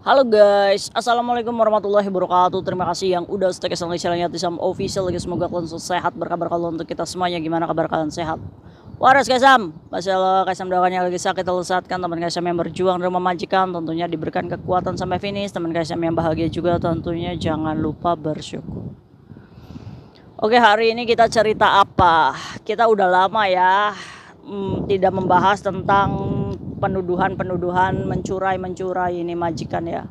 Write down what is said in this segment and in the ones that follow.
Halo guys, assalamualaikum warahmatullahi wabarakatuh. Terima kasih yang udah stay kesana channelnya Tisam Official. Semoga kalian sehat, berkabar kalau untuk kita semuanya. Gimana kabar kalian, sehat? Waras Kaisam, masalah Kaisam doanya lagi sakit lesatkan teman Kaisam yang berjuang di rumah majikan, tentunya diberikan kekuatan sampai finish. Teman Kaisam yang bahagia juga tentunya jangan lupa bersyukur. Oke, hari ini kita cerita apa? Kita udah lama ya tidak membahas tentang penuduhan mencurai ini majikan ya,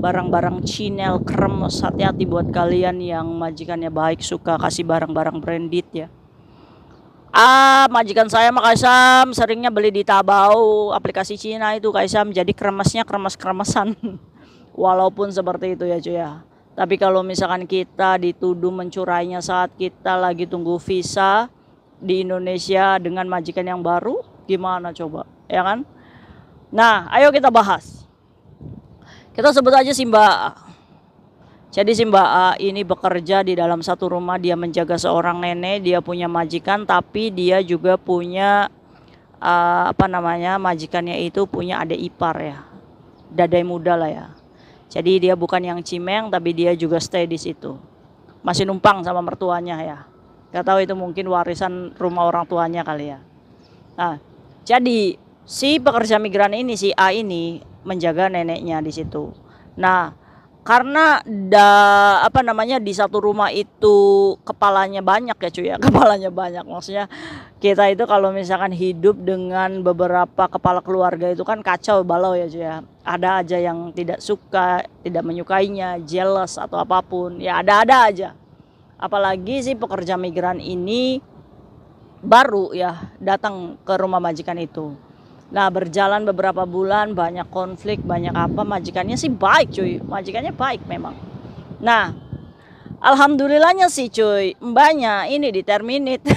barang-barang Cinel kremes. Hati-hati buat kalian yang majikannya baik, suka kasih barang-barang branded ya. Majikan saya mah Kaisam seringnya beli di Tabau, aplikasi Cina itu Kaisam, jadi kremesnya kremes-kremesan. Walaupun seperti itu ya cuy ya, tapi kalau misalkan kita dituduh mencurainya saat kita lagi tunggu visa di Indonesia dengan majikan yang baru, gimana coba ya kan? Nah, ayo kita bahas. Kita sebut aja si Mbak A. Jadi si Mbak A ini bekerja di dalam satu rumah, dia menjaga seorang nenek, dia punya majikan, tapi dia juga punya majikannya itu punya adik ipar ya, dadai muda lah ya. Jadi dia bukan yang cimeng, tapi dia juga stay di situ, masih numpang sama mertuanya ya. Gak tahu itu mungkin warisan rumah orang tuanya kali ya. Nah, jadi si pekerja migran ini, si A ini menjaga neneknya di situ. Nah, karena di satu rumah itu kepalanya banyak ya cuy ya, kepalanya banyak. Maksudnya kita itu kalau misalkan hidup dengan beberapa kepala keluarga itu kan kacau balau ya cuy ya. Ada aja yang tidak suka, tidak menyukainya, jealous atau apapun. Ya ada-ada aja. Apalagi si pekerja migran ini baru ya datang ke rumah majikan itu. Nah, berjalan beberapa bulan, banyak konflik, banyak apa, majikannya sih baik cuy, majikannya baik memang. Nah, alhamdulillahnya sih cuy, mbaknya ini diterminate.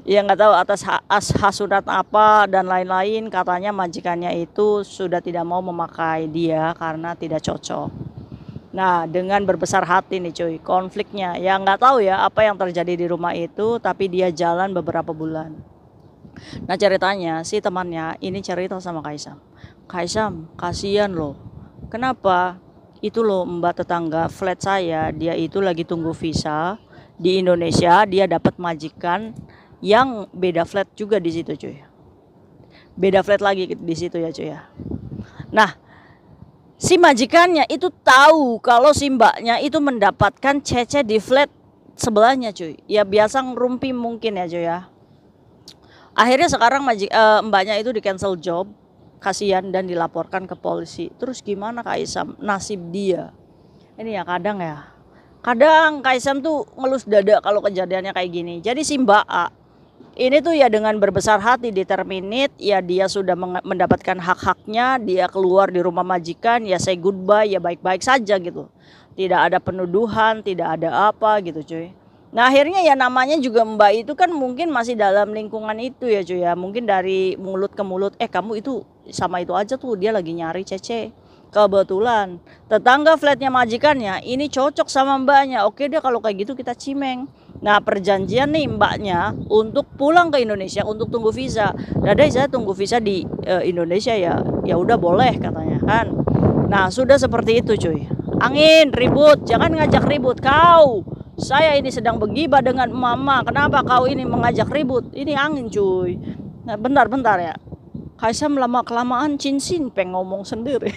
Ya nggak tahu atas hasudat apa dan lain-lain, katanya majikannya itu sudah tidak mau memakai dia karena tidak cocok. Nah, dengan berbesar hati nih cuy, konfliknya ya nggak tahu ya apa yang terjadi di rumah itu, tapi dia jalan beberapa bulan. Nah, ceritanya si temannya ini cerita sama Kaisam. Kaisam, kasihan loh. Kenapa? Itu loh mbak tetangga flat saya, dia itu lagi tunggu visa di Indonesia, dia dapat majikan yang beda flat juga di situ cuy. Beda flat lagi di situ ya cuy ya. Nah, si majikannya itu tahu kalau si mbaknya itu mendapatkan cece di flat sebelahnya cuy. Ya biasa ngerumpi mungkin ya cuy ya. Akhirnya sekarang mbaknya itu di cancel job, kasihan, dan dilaporkan ke polisi. Terus gimana Kaisam nasib dia? Ini ya kadang Kaisam tuh ngelus dada kalau kejadiannya kayak gini. Jadi si Mbak A ini tuh ya dengan berbesar hati diterminate, ya dia sudah mendapatkan hak-haknya, dia keluar di rumah majikan, ya say goodbye, ya baik-baik saja gitu. Tidak ada penuduhan, tidak ada apa gitu cuy. Nah, akhirnya ya namanya juga Mbak itu kan mungkin masih dalam lingkungan itu ya cuy ya. Mungkin dari mulut ke mulut, kamu itu sama itu aja tuh, dia lagi nyari cece. Kebetulan tetangga flatnya majikannya ini cocok sama mbaknya. Oke deh kalau kayak gitu kita cimeng. Nah, perjanjian nih mbaknya untuk pulang ke Indonesia untuk tunggu visa. Dadai saya tunggu visa di Indonesia ya. Ya udah boleh katanya kan. Nah, sudah seperti itu cuy. Angin ribut, jangan ngajak ribut kau. Saya ini sedang bergibah dengan mama. Kenapa kau ini mengajak ribut? Ini angin cuy. Nah, bentar ya. Kaisam lama kelamaan cinsin peng ngomong sendiri.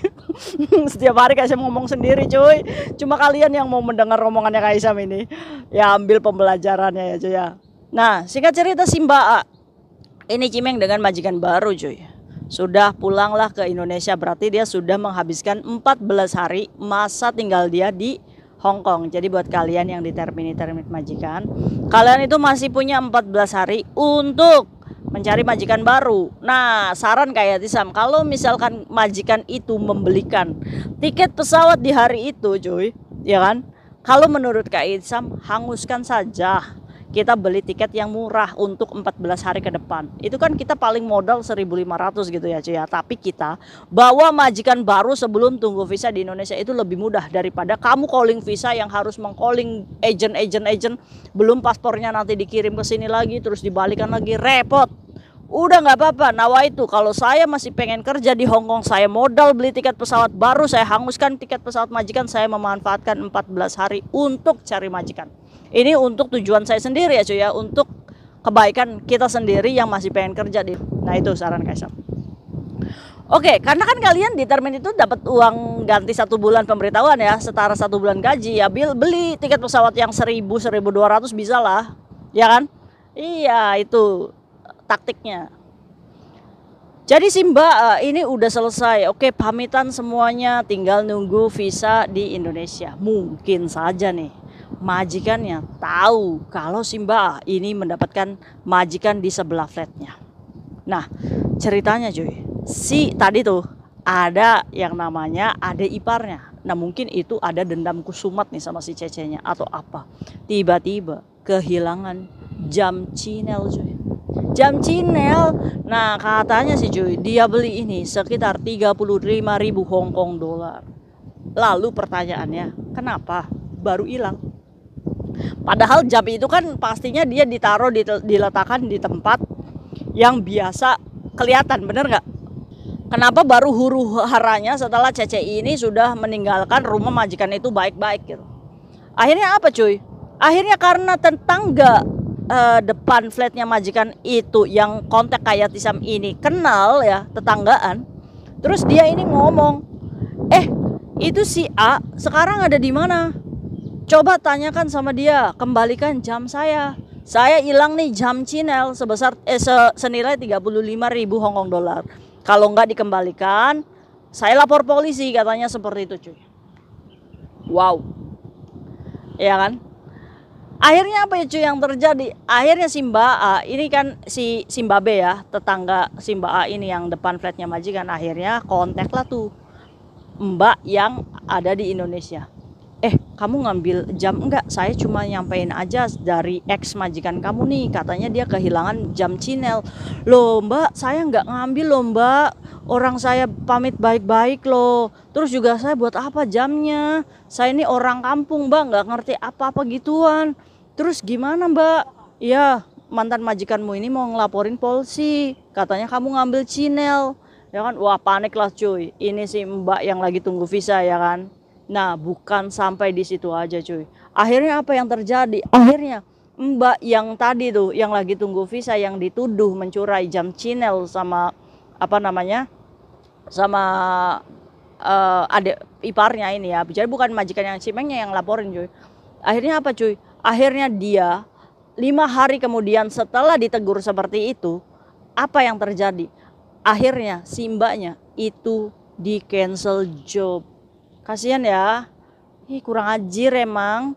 Setiap hari Kaisam ngomong sendiri cuy. Cuma kalian yang mau mendengar omongannya Kaisam ini, ya ambil pembelajarannya ya cuy ya. Nah, singkat cerita si Mbak A ini cimeng dengan majikan baru cuy. Sudah pulanglah ke Indonesia, berarti dia sudah menghabiskan 14 hari masa tinggal dia di Hong Kong. Jadi buat kalian yang diterminate majikan, kalian itu masih punya 14 hari untuk mencari majikan baru. Nah, saran kayak Tisam, kalau misalkan majikan itu membelikan tiket pesawat di hari itu cuy, ya kan? Kalau menurut Kak Tisam, hanguskan saja. Kita beli tiket yang murah untuk 14 hari ke depan. Itu kan kita paling modal 1.500 gitu ya cuy ya. Tapi kita bawa majikan baru sebelum tunggu visa di Indonesia itu lebih mudah daripada kamu calling visa yang harus mengcalling agent. Belum paspornya nanti dikirim ke sini lagi terus dibalikan lagi, repot. Udah nggak apa-apa, nawa itu kalau saya masih pengen kerja di Hong Kong, saya modal beli tiket pesawat baru, saya hanguskan tiket pesawat majikan, saya memanfaatkan 14 hari untuk cari majikan. Ini untuk tujuan saya sendiri ya cuy ya, untuk kebaikan kita sendiri yang masih pengen kerja di. Nah itu saran Kaisam. Oke, karena kan kalian di termin itu dapat uang ganti 1 bulan pemberitahuan ya, setara 1 bulan gaji ya, beli tiket pesawat yang 1.000, 1.200 bisa lah, ya kan? Iya itu taktiknya. Jadi si Mbak ini udah selesai. Oke, pamitan semuanya, tinggal nunggu visa di Indonesia. Mungkin saja nih majikannya tahu kalau si Mbak ini mendapatkan majikan di sebelah flatnya. Nah, ceritanya cuy, si tadi tuh ada yang namanya adik iparnya. Nah, mungkin itu ada dendam kusumat nih sama si cecenya atau apa. Tiba-tiba kehilangan jam Cinel cuy. Jam Cinel. Nah, katanya sih cuy, dia beli ini sekitar 35.000 Hong Kong dolar. Lalu pertanyaannya, kenapa baru hilang? Padahal jam itu kan pastinya dia ditaruh diletakkan di tempat yang biasa kelihatan, bener nggak? Kenapa baru huru haranya setelah Cece ini sudah meninggalkan rumah majikan itu baik-baik gitu? Akhirnya apa cuy? Akhirnya karena tetangga depan flatnya majikan itu yang kontak kayak Tisam ini kenal ya, tetanggaan. Terus dia ini ngomong, itu si A sekarang ada di mana? Coba tanyakan sama dia, kembalikan jam saya. Saya hilang nih jam Cinel sebesar senilai 35.000 Hong Kong dolar. Kalau nggak dikembalikan, saya lapor polisi, katanya seperti itu cuy. Wow, ya kan? Akhirnya apa ya cuy yang terjadi? Akhirnya si Mbak A, ini kan si Mbak B ya, tetangga si Mbak A ini yang depan flatnya majikan, akhirnya kontak lah tuh Mbak yang ada di Indonesia. Kamu ngambil jam? Enggak, saya cuma nyampein aja dari ex majikan kamu nih, katanya dia kehilangan jam Cinel. Loh Mbak, saya nggak ngambil loh Mbak, orang saya pamit baik-baik loh. Terus juga saya buat apa jamnya? Saya ini orang kampung Mbak, nggak ngerti apa-apa gituan. Terus gimana Mbak? Ya mantan majikanmu ini mau ngelaporin polisi, katanya kamu ngambil Cinel. Ya kan, wah panik lah cuy. Ini si Mbak yang lagi tunggu visa ya kan. Nah, bukan sampai di situ aja cuy. Akhirnya apa yang terjadi? Akhirnya Mbak yang tadi tuh yang lagi tunggu visa yang dituduh mencuri jam Cinel sama apa namanya? Sama adik iparnya ini ya. Jadi bukan majikan yang Cimengnya yang laporin cuy. Akhirnya apa cuy? Akhirnya dia 5 hari kemudian setelah ditegur seperti itu, apa yang terjadi? Akhirnya si Mbaknya itu di cancel job. Kasihan ya, kurang ajir emang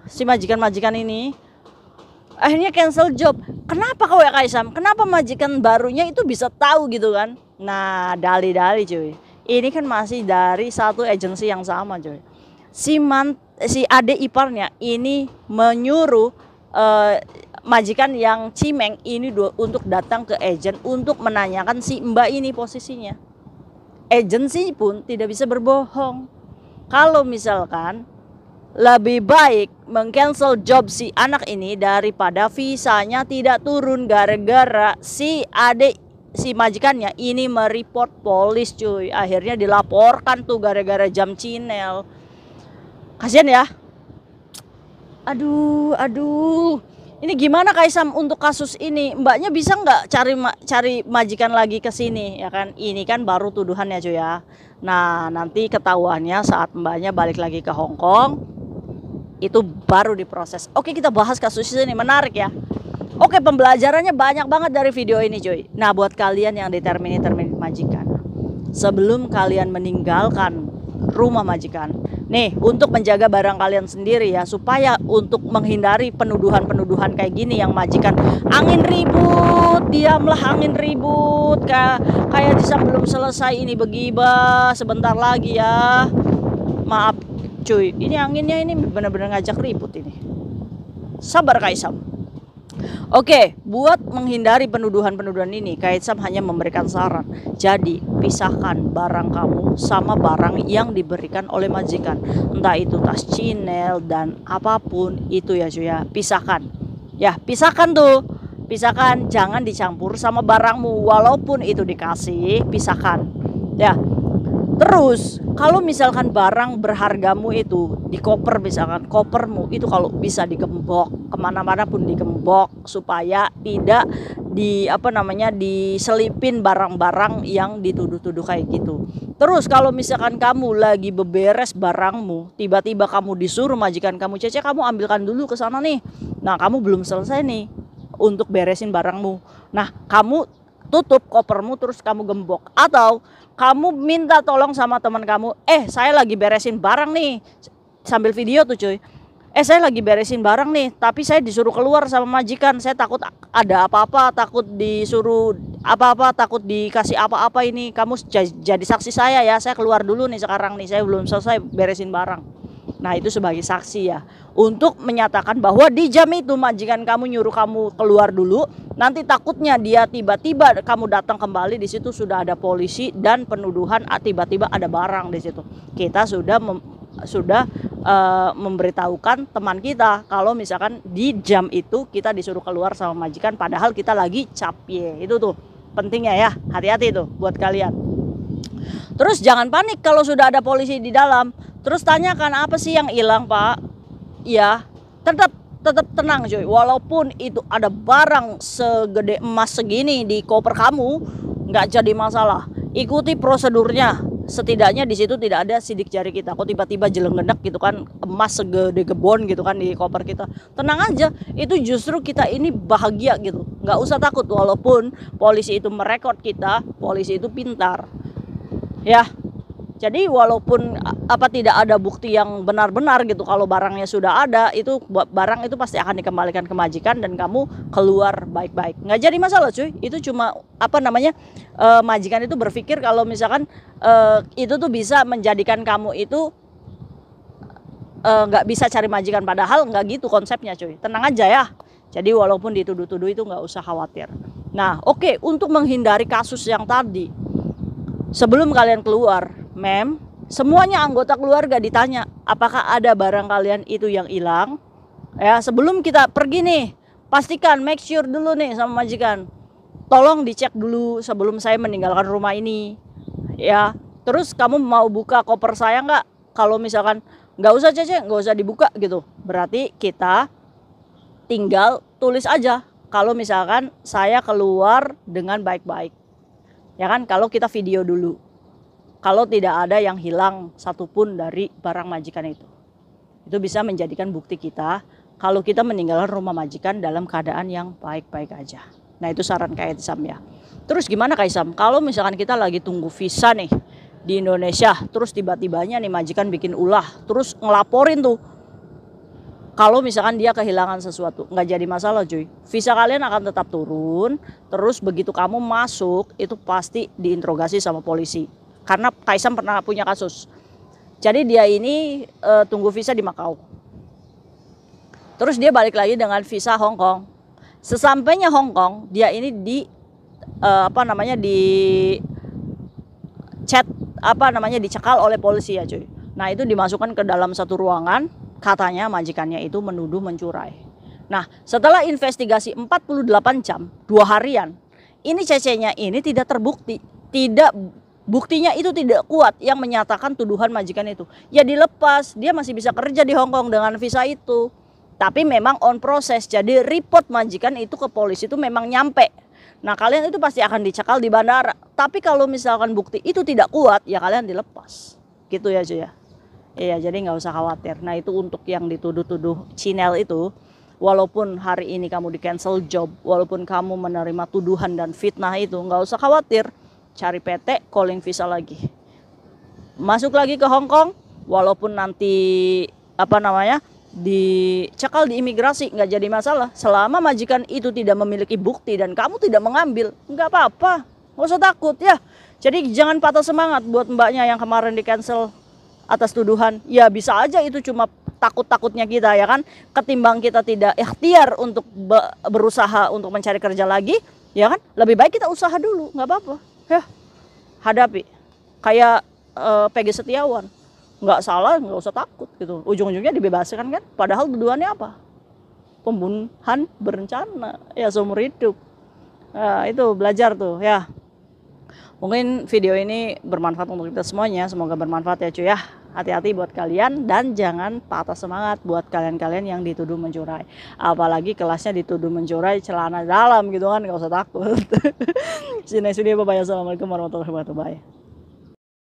si majikan-majikan ini. Akhirnya cancel job. Kenapa kau ya Kaisam? Kenapa majikan barunya itu bisa tahu gitu kan? Nah, dali-dali cuy. Ini kan masih dari satu agensi yang sama cuy. Si adik iparnya ini menyuruh majikan yang Cimeng ini untuk datang ke agen untuk menanyakan si Mbak ini posisinya. Agensi pun tidak bisa berbohong. Kalau misalkan lebih baik mengcancel job si anak ini daripada visanya tidak turun gara-gara si adik si majikannya ini mereport polis cuy. Akhirnya dilaporkan tuh gara-gara jam Cinel. Kasian ya. Aduh. Ini gimana Kaisam untuk kasus ini? Mbaknya bisa nggak cari majikan lagi ke sini ya kan? Ini kan baru tuduhannya cuy ya. Nah, nanti ketahuannya saat mbaknya balik lagi ke Hong Kong itu baru diproses. Oke, kita bahas kasus ini, menarik ya. Oke, pembelajarannya banyak banget dari video ini cuy. Nah, buat kalian yang di termin majikan, sebelum kalian meninggalkan rumah majikan, nih untuk menjaga barang kalian sendiri ya, supaya untuk menghindari penuduhan kayak gini yang majikan angin ribut, diamlah angin ribut, kayak Tisam belum selesai ini begibah sebentar lagi ya. Maaf cuy, ini anginnya ini benar-benar ngajak ribut ini. Sabar Kaisam. Oke, buat menghindari penuduhan ini, Kaisam hanya memberikan saran. Jadi, pisahkan barang kamu sama barang yang diberikan oleh majikan. Entah itu tas Cinel dan apapun itu ya cuy ya. Pisahkan. Ya, pisahkan tuh. pisahkan, jangan dicampur sama barangmu. Walaupun itu dikasih, pisahkan ya. Terus kalau misalkan barang berhargamu itu di koper, misalkan kopermu itu kalau bisa digembok, kemana-mana pun digembok supaya tidak diselipin barang-barang yang dituduh-tuduh kayak gitu. Terus kalau misalkan kamu lagi beberes barangmu, tiba-tiba kamu disuruh majikan kamu, Cece kamu ambilkan dulu ke sana nih. Nah kamu belum selesai nih untuk beresin barangmu. Nah kamu tutup kopermu terus kamu gembok, atau kamu minta tolong sama teman kamu, saya lagi beresin barang nih, sambil video tuh cuy, saya lagi beresin barang nih, tapi saya disuruh keluar sama majikan, saya takut ada apa-apa, takut disuruh apa-apa, takut dikasih apa-apa, ini kamu jadi saksi saya ya, saya keluar dulu nih sekarang nih, saya belum selesai beresin barang. Nah itu sebagai saksi ya, untuk menyatakan bahwa di jam itu majikan kamu nyuruh kamu keluar dulu, nanti takutnya dia tiba-tiba kamu datang kembali, di situ sudah ada polisi dan penuduhan tiba-tiba ada barang di situ. Kita sudah memberitahukan teman kita kalau misalkan di jam itu kita disuruh keluar sama majikan padahal kita lagi capie. Itu tuh pentingnya ya, hati-hati tuh buat kalian. Terus jangan panik kalau sudah ada polisi di dalam. Terus tanyakan, apa sih yang hilang Pak? Ya tetap tenang cuy, walaupun itu ada barang segede emas segini di koper kamu, nggak jadi masalah. Ikuti prosedurnya, setidaknya di situ tidak ada sidik jari kita. Kok tiba-tiba jelenggendek gitu kan, emas segede gebon gitu kan di koper kita. Tenang aja, itu justru kita ini bahagia gitu, nggak usah takut. Walaupun polisi itu merekod kita, polisi itu pintar ya. Jadi walaupun tidak ada bukti yang benar-benar gitu, kalau barangnya sudah ada, itu barang itu pasti akan dikembalikan ke majikan dan kamu keluar baik-baik. Nggak jadi masalah cuy. Itu cuma majikan itu berpikir kalau misalkan itu tuh bisa menjadikan kamu itu nggak bisa cari majikan, padahal nggak gitu konsepnya cuy. Tenang aja ya. Jadi walaupun dituduh-tuduh itu nggak usah khawatir. Nah oke, untuk menghindari kasus yang tadi, sebelum kalian keluar, Mem, semuanya anggota keluarga ditanya apakah ada barang kalian itu yang hilang. Ya, sebelum kita pergi nih, pastikan, make sure dulu nih sama majikan, tolong dicek dulu sebelum saya meninggalkan rumah ini. Ya, terus kamu mau buka koper saya nggak? Kalau misalkan nggak usah Cece, nggak usah dibuka gitu, berarti kita tinggal tulis aja kalau misalkan saya keluar dengan baik-baik. Ya kan, kalau kita video dulu, kalau tidak ada yang hilang satupun dari barang majikan itu bisa menjadikan bukti kita kalau kita meninggalkan rumah majikan dalam keadaan yang baik-baik aja. Nah itu saran Kak Isam ya. Terus gimana Kak Isam, kalau misalkan kita lagi tunggu visa nih di Indonesia, terus tiba-tibanya nih majikan bikin ulah, terus ngelaporin tuh kalau misalkan dia kehilangan sesuatu, nggak jadi masalah cuy. Visa kalian akan tetap turun, terus begitu kamu masuk itu pasti diinterogasi sama polisi. Karena Kaisam pernah punya kasus. Jadi dia ini tunggu visa di Makau. Terus dia balik lagi dengan visa Hong Kong. Sesampainya Hong Kong, dia ini dicekal oleh polisi ya cuy. Nah itu dimasukkan ke dalam satu ruangan, katanya majikannya itu menuduh mencurai. Nah setelah investigasi 48 jam, 2 harian, ini Cece-nya ini tidak terbukti, buktinya itu tidak kuat yang menyatakan tuduhan majikan itu. Ya dilepas, dia masih bisa kerja di Hong Kong dengan visa itu. Tapi memang on proses, jadi report majikan itu ke polisi itu memang nyampe. Nah kalian itu pasti akan dicekal di bandara. Tapi kalau misalkan bukti itu tidak kuat, ya kalian dilepas. Gitu ya cuy ya. Iya, jadi nggak usah khawatir. Nah itu untuk yang dituduh-tuduh Cinel itu, walaupun hari ini kamu di cancel job, walaupun kamu menerima tuduhan dan fitnah itu, nggak usah khawatir. Cari PT, calling visa lagi, masuk lagi ke Hong Kong, walaupun nanti dicekal di imigrasi, nggak jadi masalah. Selama majikan itu tidak memiliki bukti dan kamu tidak mengambil, nggak apa-apa, nggak usah takut ya. Jadi jangan patah semangat buat mbaknya yang kemarin di cancel atas tuduhan. Ya bisa aja itu cuma takut-takutnya kita ya kan, ketimbang kita tidak ikhtiar untuk berusaha untuk mencari kerja lagi ya kan, lebih baik kita usaha dulu, nggak apa-apa ya, hadapi kayak Peggy Setiawan, nggak salah nggak usah takut gitu, ujung-ujungnya dibebaskan kan, padahal tuduhannya apa, pembunuhan berencana ya seumur hidup. Nah, itu belajar tuh ya. Mungkin video ini bermanfaat untuk kita semuanya. Semoga bermanfaat ya cuy ya. Hati-hati buat kalian dan jangan patah semangat buat kalian-kalian yang dituduh mencuri. Apalagi kelasnya dituduh mencuri celana dalam gitu kan, nggak usah takut. See you next video. Bye bye. Assalamualaikum warahmatullahi wabarakatuh. Bye.